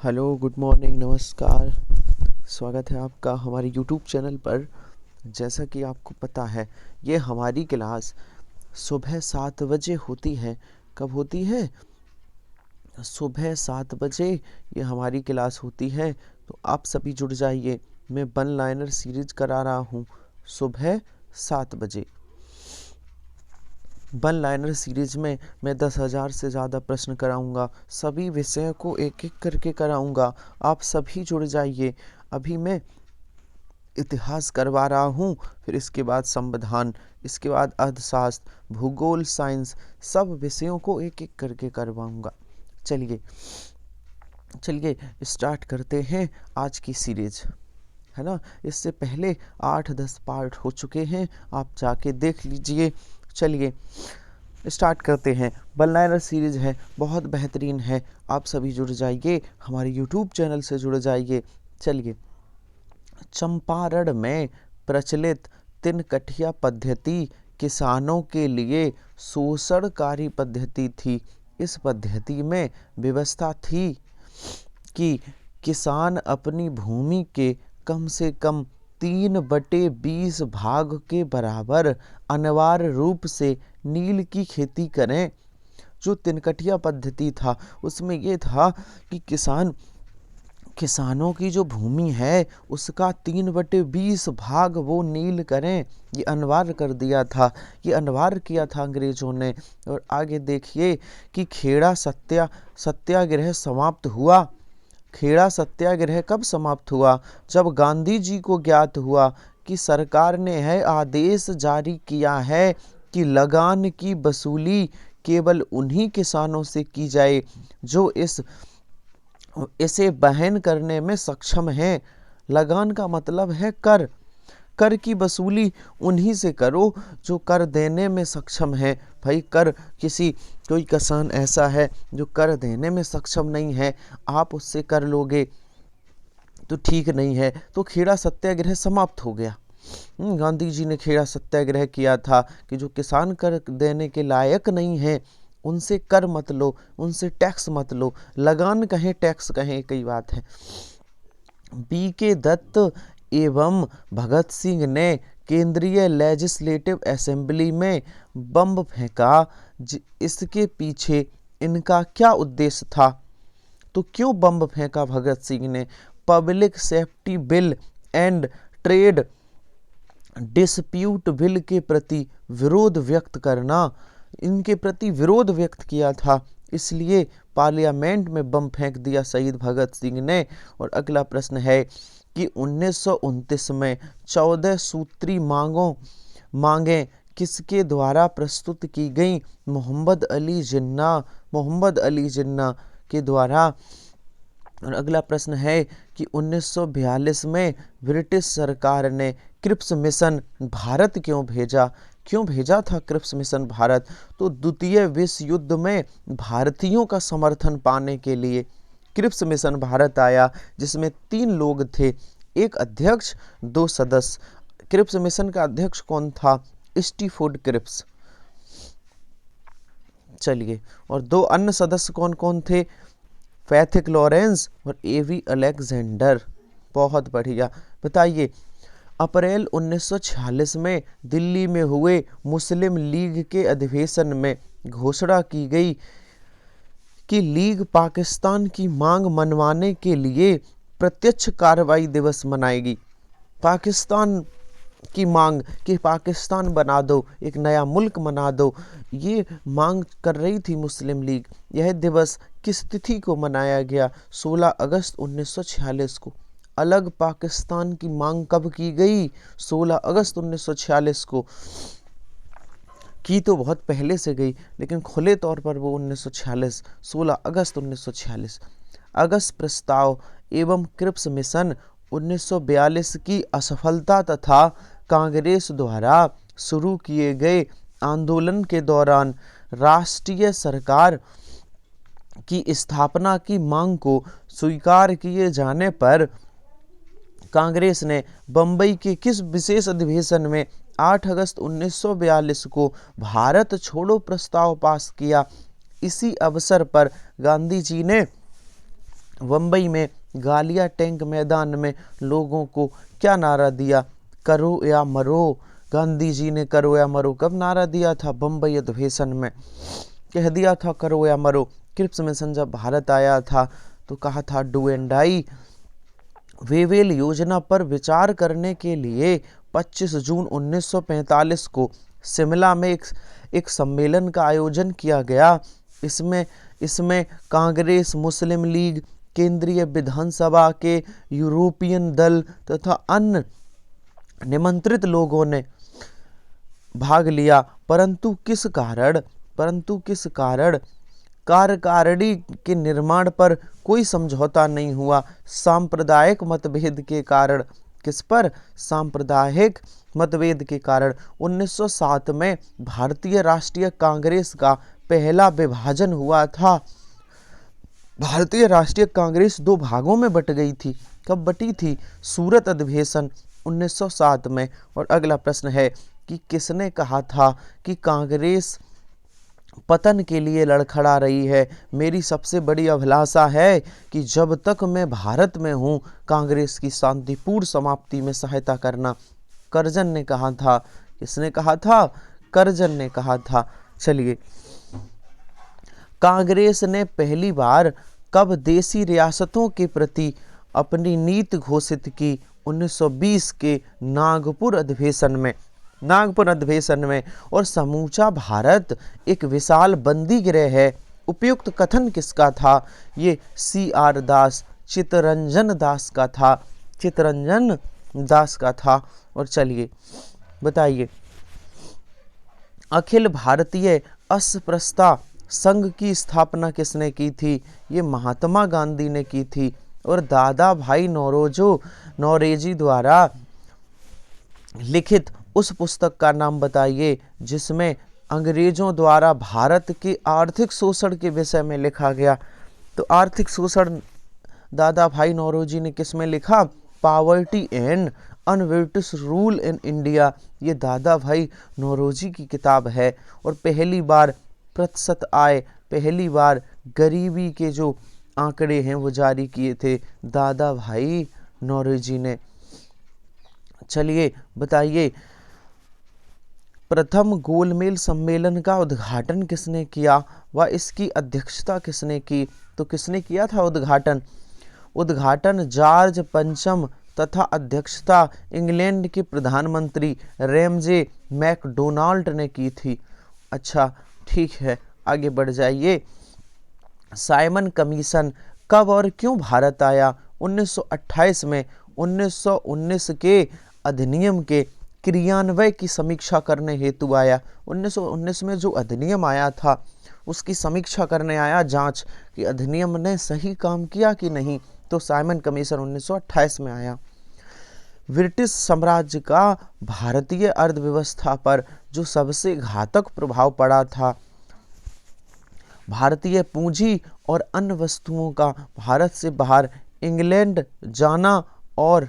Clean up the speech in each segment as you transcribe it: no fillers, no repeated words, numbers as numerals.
Hello, good morning, नमस्कार। स्वागत है आपका हमारे यूट्यूब चैनल पर। जैसा कि आपको पता है, ये हमारी क्लास सुबह 7 बजे होती है। कब होती है? सुबह 7 बजे ये हमारी क्लास होती है। तो आप सभी जुड़ जाइए। मैं वन लाइनर सीरीज करा रहा हूँ सुबह 7 बजे। वन लाइनर सीरीज में मैं 10,000 से ज़्यादा प्रश्न कराऊंगा। सभी विषयों को एक एक करके कराऊंगा। आप सभी जुड़ जाइए। अभी मैं इतिहास करवा रहा हूँ, फिर इसके बाद संविधान, इसके बाद अर्थशास्त्र, भूगोल, साइंस, सब विषयों को एक एक करके करवाऊंगा। चलिए चलिए स्टार्ट करते हैं आज की सीरीज, है ना। इससे पहले 8-10 पार्ट हो चुके हैं, आप जाके देख लीजिए। चलिए स्टार्ट करते हैं। वन लाइनर सीरीज है, बहुत बेहतरीन है। आप सभी जुड़ जाइए, हमारे यूट्यूब चैनल से जुड़ जाइए। चलिए, चंपारण में प्रचलित तिनकठिया पद्धति किसानों के लिए शोषणकारी पद्धति थी। इस पद्धति में व्यवस्था थी कि किसान अपनी भूमि के कम से कम 3/20 भाग के बराबर अनिवार्य रूप से नील की खेती करें। जो तिनकठिया पद्धति था उसमें ये था कि किसानों की जो भूमि है उसका 3/20 भाग वो नील करें। ये अनिवार्य कर दिया था, ये अनिवार्य किया था अंग्रेजों ने। और आगे देखिए कि खेड़ा सत्याग्रह समाप्त हुआ। खेड़ा सत्याग्रह कब समाप्त हुआ? जब गांधी जी को ज्ञात हुआ कि सरकार ने आदेश जारी किया है कि लगान की वसूली केवल उन्हीं किसानों से की जाए जो इसे वहन करने में सक्षम हैं। लगान का मतलब है कर। कर की वसूली उन्हीं से करो जो कर देने में सक्षम है। भाई कोई किसान ऐसा है जो कर देने में सक्षम नहीं है, आप उससे कर लोगे तो ठीक नहीं है। तो खेड़ा सत्याग्रह समाप्त हो गया। गांधी जी ने खेड़ा सत्याग्रह किया था कि जो किसान कर देने के लायक नहीं है उनसे कर मत लो, उनसे टैक्स मत लो। लगान कहें टैक्स कहें एक ही बात है। B.K. दत्त एवं भगत सिंह ने केंद्रीय लेजिस्लेटिव असेंबली में बम फेंका। इसके पीछे इनका क्या उद्देश्य था? तो क्यों बम फेंका भगत सिंह ने? Public safety bill and trade dispute bill के प्रति विरोध व्यक्त करना, इनके प्रति विरोध व्यक्त किया था, इसलिए पार्लियामेंट में बम फेंक दिया शहीद भगत सिंह ने। और अगला प्रश्न है कि 1929 में 14 सूत्री मांगे किसके द्वारा प्रस्तुत की गई? मोहम्मद अली जिन्ना के द्वारा। और अगला प्रश्न है कि 1942 में ब्रिटिश सरकार ने क्रिप्स मिशन भारत क्यों भेजा था क्रिप्स मिशन भारत? तो द्वितीय विश्व युद्ध में भारतीयों का समर्थन पाने के लिए क्रिप्स मिशन भारत आया, जिसमें 3 लोग थे, एक अध्यक्ष, 2 सदस्य। क्रिप्स मिशन का अध्यक्ष कौन था? स्टीफोर्ड क्रिप्स। चलिए, और 2 अन्य सदस्य कौन कौन थे? पैथिक लॉरेंस और एवी अलेक्जेंडर। बहुत बढ़िया। बताइए, अप्रैल 1946 में दिल्ली में हुए मुस्लिम लीग के अधिवेशन में घोषणा की गई कि लीग पाकिस्तान की मांग मनवाने के लिए प्रत्यक्ष कार्रवाई दिवस मनाएगी। पाकिस्तान की मांग कि पाकिस्तान बना दो, एक नया मुल्क बना दो, ये मांग कर रही थी मुस्लिम लीग। यह दिवस किस तिथि को मनाया गया? 16 अगस्त 1946 को। अलग पाकिस्तान की मांग कब की गई? 16 अगस्त 1946 को। की तो बहुत पहले से गई, लेकिन खुले तौर पर वो 1946, 16 अगस्त 1946। अगस्त प्रस्ताव एवं क्रिप्स मिशन 1942 की असफलता तथा कांग्रेस द्वारा शुरू किए गए आंदोलन के दौरान राष्ट्रीय सरकार की स्थापना की मांग को स्वीकार किए जाने पर कांग्रेस ने बंबई के किस विशेष अधिवेशन में 8 अगस्त 1942 को भारत छोड़ो प्रस्ताव पास किया? इसी अवसर पर गांधी जी ने मुंबई में गालिया टैंक मैदान में लोगों को क्या नारा दिया? करो या मरो। गांधी जी ने करो या मरो कब नारा दिया था? बम्बई अधिवेशन में कह दिया था करो या मरो। क्रिप्स मिशन जब भारत आया था तो कहा था डू एंड डाई। वेवेल योजना पर विचार करने के लिए 25 जून 1945 को शिमला में एक सम्मेलन का आयोजन किया गया। इसमें कांग्रेस, मुस्लिम लीग, केंद्रीय विधानसभा के यूरोपियन दल तथा अन्य निमंत्रित लोगों ने भाग लिया, परंतु किस कारण कार्यकारिणी के निर्माण पर कोई समझौता नहीं हुआ। सांप्रदायिक मतभेद के कारण। किस पर? सांप्रदायिक मतभेद के कारण 1907 में भारतीय राष्ट्रीय कांग्रेस का पहला विभाजन हुआ था। भारतीय राष्ट्रीय कांग्रेस दो भागों में बट गई थी। कब बटी थी? सूरत अधिवेशन 1907 में। और अगला प्रश्न है कि किसने कहा था कि कांग्रेस पतन के लिए लड़खड़ा रही है? मेरी सबसे बड़ी अभिलाषा है कि जब तक मैं भारत में हूँ कांग्रेस की शांतिपूर्ण समाप्ति में सहायता करना। करजन ने कहा था। किसने कहा था? करजन ने कहा था। चलिए, कांग्रेस ने पहली बार कब देशी रियासतों के प्रति अपनी नीति घोषित की? 1920 के नागपुर अधिवेशन में। और समूचा भारत एक विशाल बंदी गृह है। उपयुक्त कथन किसका था? ये CR दास, चित्तरंजन दास का था। और चलिए बताइए, अखिल भारतीय अस्पृश्यता संघ की स्थापना किसने की थी? ये महात्मा गांधी ने की थी। और दादा भाई नौरोजी द्वारा लिखित उस पुस्तक का नाम बताइए जिसमें अंग्रेजों द्वारा भारत के आर्थिक शोषण के विषय में लिखा गया। तो आर्थिक शोषण दादा भाई नौरोजी ने किस में लिखा? Poverty and un-British rule in India. ये दादा भाई नौरोजी की किताब है। और पहली बार प्रतिशत आय, पहली बार गरीबी के जो आंकड़े हैं वो जारी किए थे दादा भाई नौरोजी ने। चलिए बताइए, प्रथम गोलमेज सम्मेलन का उद्घाटन किसने किया व इसकी अध्यक्षता किसने की? तो किसने किया था उद्घाटन जॉर्ज पंचम तथा अध्यक्षता इंग्लैंड के प्रधानमंत्री रैमजे मैकडोनाल्ड ने की थी। अच्छा ठीक है, आगे बढ़ जाइए। साइमन कमीशन कब और क्यों भारत आया? 1928 में 1919 के अधिनियम के क्रियान्वयन की समीक्षा करने हेतु आया। 1919 में जो अधिनियम आया था उसकी समीक्षा करने आया, जांच कि अधिनियम ने सही काम किया कि नहीं। तो साइमन कमीशन 1928 में आया। ब्रिटिश साम्राज्य का भारतीय अर्थव्यवस्था पर जो सबसे घातक प्रभाव पड़ा था, भारतीय पूंजी और अन्य वस्तुओं का भारत से बाहर इंग्लैंड जाना और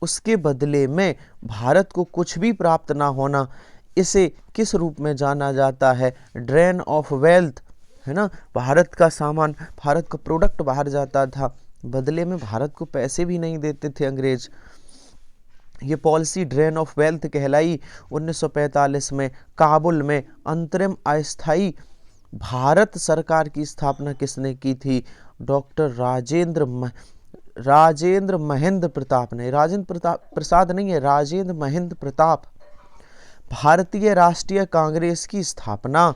उसके बदले में भारत को कुछ भी प्राप्त ना होना, इसे किस रूप में जाना जाता है? ड्रेन ऑफ वेल्थ, है ना। भारत का सामान, भारत का प्रोडक्ट बाहर जाता था, बदले में भारत को पैसे भी नहीं देते थे अंग्रेज। ये पॉलिसी ड्रेन ऑफ वेल्थ कहलाई। 1945 में काबुल में अंतरिम अस्थायी भारत सरकार की स्थापना किसने की थी? डॉक्टर राजेंद्र महेंद्र प्रताप ने। राजेंद्र प्रसाद नहीं है, राजेंद्र महेंद्र प्रताप। भारतीय राष्ट्रीय कांग्रेस की स्थापना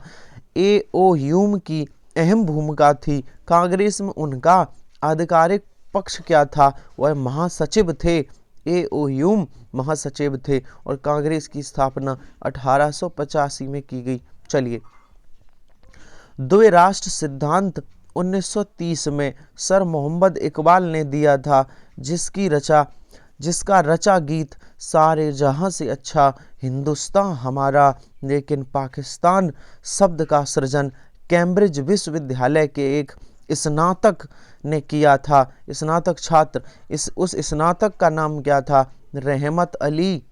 A.O. ह्यूम की अहम भूमिका थी। कांग्रेस में उनका आधिकारिक पक्ष क्या था? वह महासचिव थे। A.O. ह्यूम महासचिव थे और कांग्रेस की स्थापना 1885 में की गई। चलिए, द्विराष्ट्र सिद्धांत 1930 में सर मोहम्मद इकबाल ने दिया था, जिसका रचा गीत सारे जहां से अच्छा हिंदुस्तान हमारा लेकिन पाकिस्तान शब्द का सृजन कैम्ब्रिज विश्वविद्यालय के एक स्नातक ने किया था। स्नातक छात्र, उस स्नातक का नाम क्या था? रहमत अली।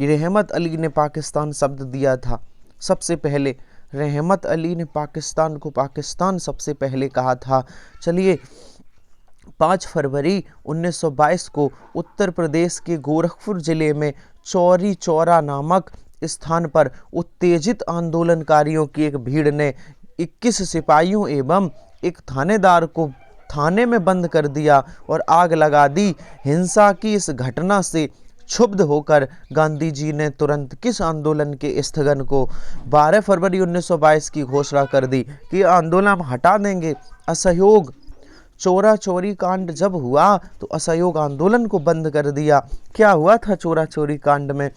रहमत अली ने पाकिस्तान शब्द दिया था सबसे पहले। रहमत अली ने पाकिस्तान को पाकिस्तान सबसे पहले कहा था। चलिए, 5 फरवरी 1922 को उत्तर प्रदेश के गोरखपुर जिले में चौरी चौरा नामक स्थान पर उत्तेजित आंदोलनकारियों की एक भीड़ ने 21 सिपाहियों एवं एक थानेदार को थाने में बंद कर दिया और आग लगा दी। हिंसा की इस घटना से क्षुब्ध होकर गांधी जी ने तुरंत किस आंदोलन के स्थगन को 12 फरवरी 1922 की घोषणा कर दी कि आंदोलन हम हटा देंगे। असहयोग चोरा चोरी कांड जब हुआ तो असहयोग आंदोलन को बंद कर दिया। क्या हुआ था चोरा चोरी कांड में?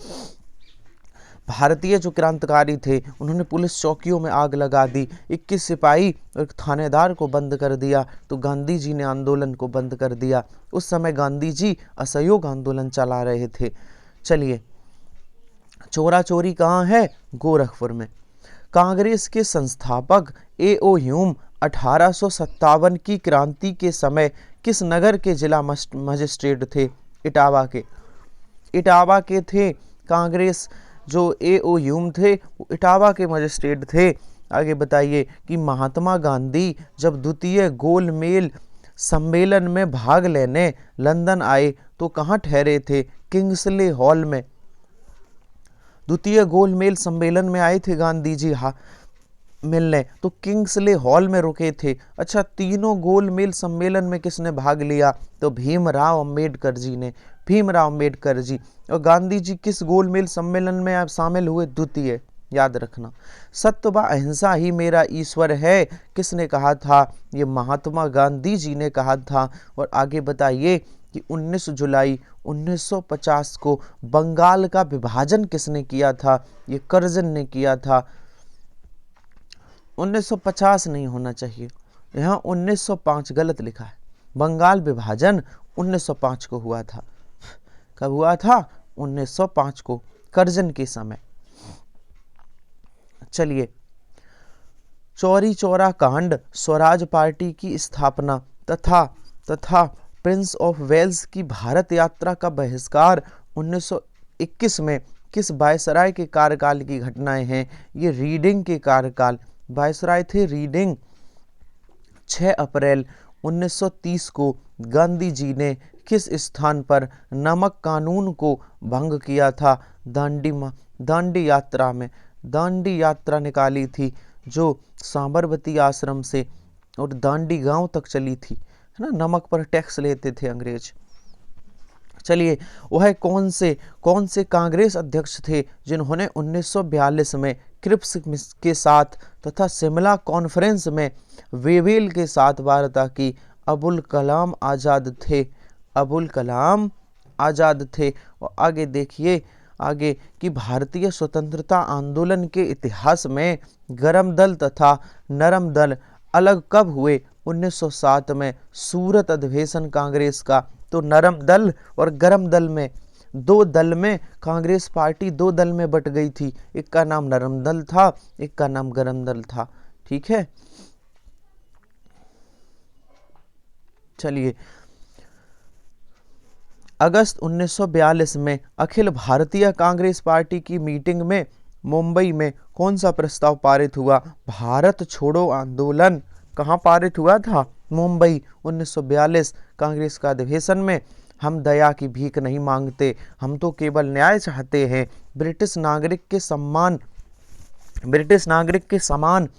भारतीय जो क्रांतिकारी थे उन्होंने पुलिस चौकियों में आग लगा दी, 21 सिपाही और थानेदार को बंद कर दिया। तो गांधी जी ने आंदोलन को बंद कर दिया। उस समय गांधी जी असहयोग आंदोलन चला रहे थे। चलिए, चोरा चोरी कहाँ है? गोरखपुर में। कांग्रेस के संस्थापक A.O. ह्यूम 1857 की क्रांति के समय किस नगर के जिला मजिस्ट्रेट थे? इटावा के थे। कांग्रेस जो A.O. ह्यूम थे वो इटावा के मजिस्ट्रेट थे। आगे बताइए कि महात्मा गांधी जब द्वितीय गोलमेल सम्मेलन में भाग लेने लंदन आए तो कहाँ ठहरे थे? किंग्सले हॉल में। द्वितीय गोलमेल सम्मेलन में आए थे गांधी जी मिलने, तो किंग्सले हॉल में रुके थे। अच्छा, तीनों गोलमेल सम्मेलन में किसने भाग लिया? तो भीमराव अंबेडकर जी ने। भीमराव अंबेडकर जी। और गांधी जी किस गोलमेल सम्मेलन में आप शामिल हुए? द्वितीय। याद रखना। सत्य व अहिंसा ही मेरा ईश्वर है, किसने कहा था? ये महात्मा गांधी जी ने कहा था। और आगे बताइए कि 19 जुलाई 1950 को बंगाल का विभाजन किसने किया था? ये कर्जन ने किया था। 1950 नहीं होना चाहिए, यहाँ 1905 गलत लिखा है। बंगाल विभाजन 1905 को हुआ था। कब हुआ था? 1905 को, कर्जन के समय। चलिए, चौरी चौरा कांड, स्वराज पार्टी की स्थापना तथा प्रिंस ऑफ वेल्स की भारत यात्रा का बहिष्कार 1921 में किस वायसराय के कार्यकाल की घटनाएं हैं? ये रीडिंग के कार्यकाल। वायसराय थे रीडिंग। 6 अप्रैल 1930 को गांधी जी ने किस स्थान पर नमक कानून को भंग किया था? दांडी यात्रा में। दांडी यात्रा निकाली थी जो साबरमती आश्रम से और दांडी गांव तक चली थी, है ना। नमक पर टैक्स लेते थे अंग्रेज। चलिए, वह कौन से कांग्रेस अध्यक्ष थे जिन्होंने 1942 में क्रिप्स के साथ तथा शिमला कॉन्फ्रेंस में वेवेल के साथ वार्ता की? अबुल कलाम आज़ाद थे। अबुल कलाम आज़ाद थे। और आगे देखिए आगे कि भारतीय स्वतंत्रता आंदोलन के इतिहास में गरम दल तथा नरम दल अलग कब हुए? 1907 में सूरत अधिवेशन कांग्रेस का। तो नरम दल और गरम दल में, दो दल में कांग्रेस पार्टी 2 दल में बट गई थी। एक का नाम नरम दल था, एक का नाम गरम दल था। ठीक है। चलिए, अगस्त 1942 में अखिल भारतीय कांग्रेस पार्टी की मीटिंग में मुंबई में कौन सा प्रस्ताव पारित हुआ? भारत छोड़ो आंदोलन। कहाँ पारित हुआ था? मुंबई। 1942 कांग्रेस का अधिवेशन में। हम दया की भीख नहीं मांगते, हम तो केवल न्याय चाहते हैं। ब्रिटिश नागरिक के समान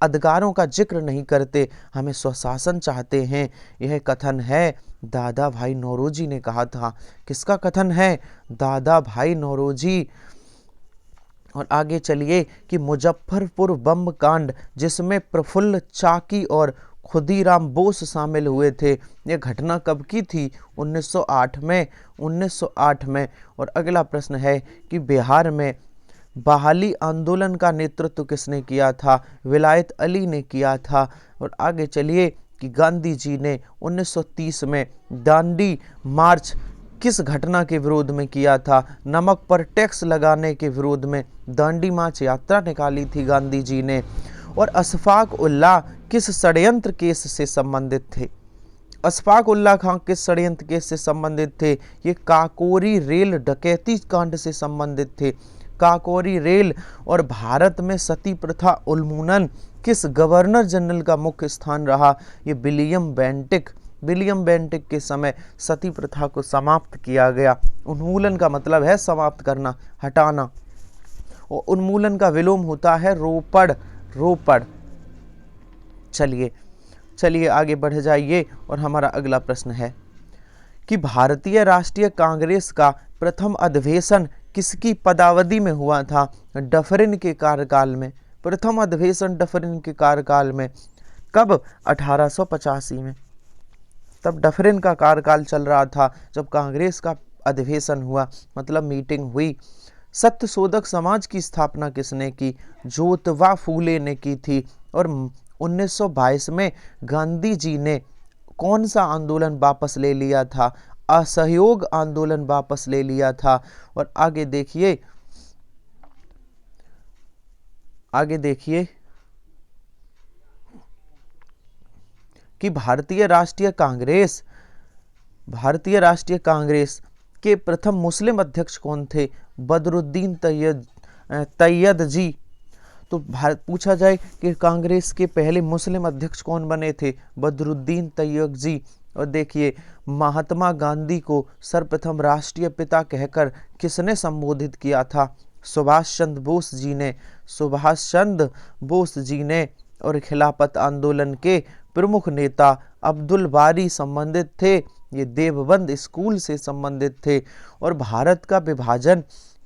अधिकारों का जिक्र नहीं करते, हमें स्वशासन चाहते हैं। यह कथन है दादा भाई नौरोजी ने कहा था। किसका कथन है? दादा भाई नौरोजी। और आगे चलिए कि मुजफ्फरपुर बम कांड, जिसमें प्रफुल्ल चाकी और खुदीराम बोस शामिल हुए थे, यह घटना कब की थी? 1908 में। 1908 में। और अगला प्रश्न है कि बिहार में बहाली आंदोलन का नेतृत्व किसने किया था? विलायत अली ने किया था। और आगे चलिए कि गांधी जी ने 1930 में दांडी मार्च किस घटना के विरोध में किया था? नमक पर टैक्स लगाने के विरोध में दांडी मार्च यात्रा निकाली थी गांधी जी ने। और अशफाक उल्लाह किस षड्यंत्र केस से संबंधित थे? अशफाक उल्लाह खां किस षड्यंत्र केस से संबंधित थे? ये काकोरी रेल डकैती कांड से संबंधित थे। काकोरी रेल। और भारत में सती प्रथा उन्मूलन किस गवर्नर जनरल का मुख्य स्थान रहा? ये विलियम बेंटिक। विलियम बेंटिक के समय सती प्रथा को समाप्त किया गया। उन्मूलन का मतलब है समाप्त करना, हटाना, और उन्मूलन का विलोम होता है रोपड़, रोपड़। चलिए आगे बढ़ जाइए और हमारा अगला प्रश्न है कि भारतीय राष्ट्रीय कांग्रेस का प्रथम अधिवेशन किसकी पदावधि में हुआ था? डफरिन के कार्यकाल में। प्रथम अधिवेशन डफरिन के कार्यकाल में कब? 1885 में। तब डफरिन का कार्यकाल चल रहा था जब कांग्रेस का अधिवेशन हुआ, मतलब मीटिंग हुई। सत्यशोधक समाज की स्थापना किसने की? ज्योतिबा फूले ने की थी। और 1922 में गांधी जी ने कौन सा आंदोलन वापस ले लिया था? असहयोग आंदोलन वापस ले लिया था। और आगे देखिए कि भारतीय राष्ट्रीय कांग्रेस के प्रथम मुस्लिम अध्यक्ष कौन थे? बदरुद्दीन तैयब जी। तो पूछा जाए कि कांग्रेस के पहले मुस्लिम अध्यक्ष कौन बने थे? बदरुद्दीन तैयब जी। और देखिए, महात्मा गांधी को सर्वप्रथम राष्ट्रीय पिता कहकर किसने संबोधित किया था? सुभाष चंद्र बोस जी ने। और खिलाफत आंदोलन के प्रमुख नेता अब्दुल बारी संबंधित थे। ये देवबंद स्कूल से संबंधित थे। और भारत का विभाजन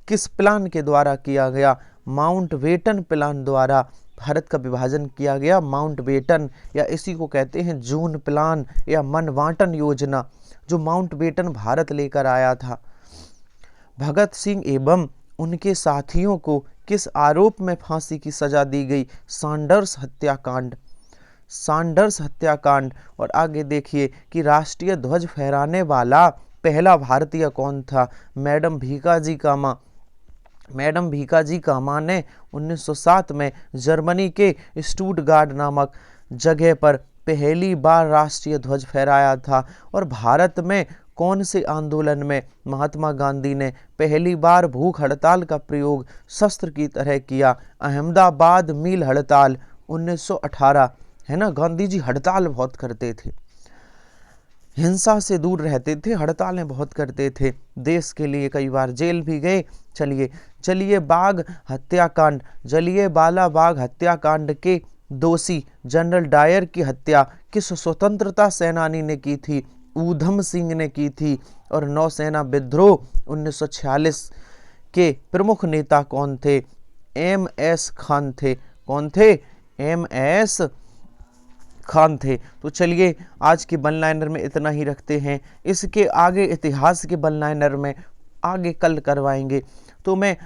किस प्लान के द्वारा किया गया? माउंटबेटन प्लान द्वारा भारत का विभाजन किया गया। माउंटबेटन, या इसी को कहते हैं जून प्लान या मनवांटन योजना, जो माउंटबेटन भारत लेकर आया था। भगत सिंह एवं उनके साथियों को किस आरोप में फांसी की सजा दी गई? सैंडर्स हत्याकांड। और आगे देखिए कि राष्ट्रीय ध्वज फहराने वाला पहला भारतीय कौन था? मैडम भीकाजी कामा ने 1907 में जर्मनी के स्टुटगार्ट नामक जगह पर पहली बार राष्ट्रीय ध्वज फहराया था। और भारत में कौन से आंदोलन में महात्मा गांधी ने पहली बार भूख हड़ताल का प्रयोग शस्त्र की तरह किया? अहमदाबाद मिल हड़ताल 1918, है ना। गांधी जी हड़ताल बहुत करते थे, हिंसा से दूर रहते थे, हड़तालें बहुत करते थे, देश के लिए कई बार जेल भी गए। जलियांवाला बाग हत्याकांड के दोषी जनरल डायर की हत्या किस स्वतंत्रता सेनानी ने की थी? ऊधम सिंह ने की थी। और नौसेना विद्रोह 1946 के प्रमुख नेता कौन थे? MS खान थे। कौन थे? MS खान थे। तो चलिए आज के वन लाइनर में इतना ही रखते हैं। इसके आगे इतिहास के वन लाइनर में आगे कल करवाएंगे। तो मैं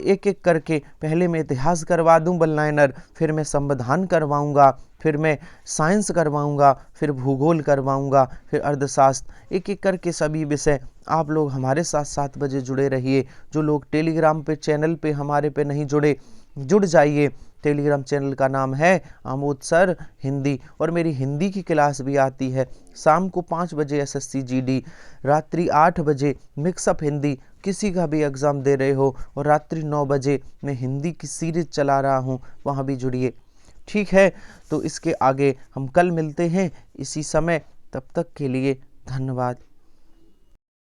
एक एक करके पहले मैं इतिहास करवा दूं वन लाइनर, फिर मैं संविधान करवाऊंगा, फिर मैं साइंस करवाऊंगा, फिर भूगोल करवाऊंगा, फिर अर्थशास्त्र। एक एक करके सभी विषय आप लोग हमारे साथ 7 बजे जुड़े रहिए। जो लोग टेलीग्राम पे चैनल पे हमारे पे नहीं जुड़े, जुड़ जाइए। टेलीग्राम चैनल का नाम है आमोद सर हिंदी। और मेरी हिंदी की क्लास भी आती है शाम को 5 बजे SSC GD, रात्रि 8 बजे मिक्सअप हिंदी। किसी का भी एग्ज़ाम दे रहे हो, और रात्रि 9 बजे मैं हिंदी की सीरीज चला रहा हूँ, वहाँ भी जुड़िए। ठीक है, तो इसके आगे हम कल मिलते हैं इसी समय। तब तक के लिए धन्यवाद।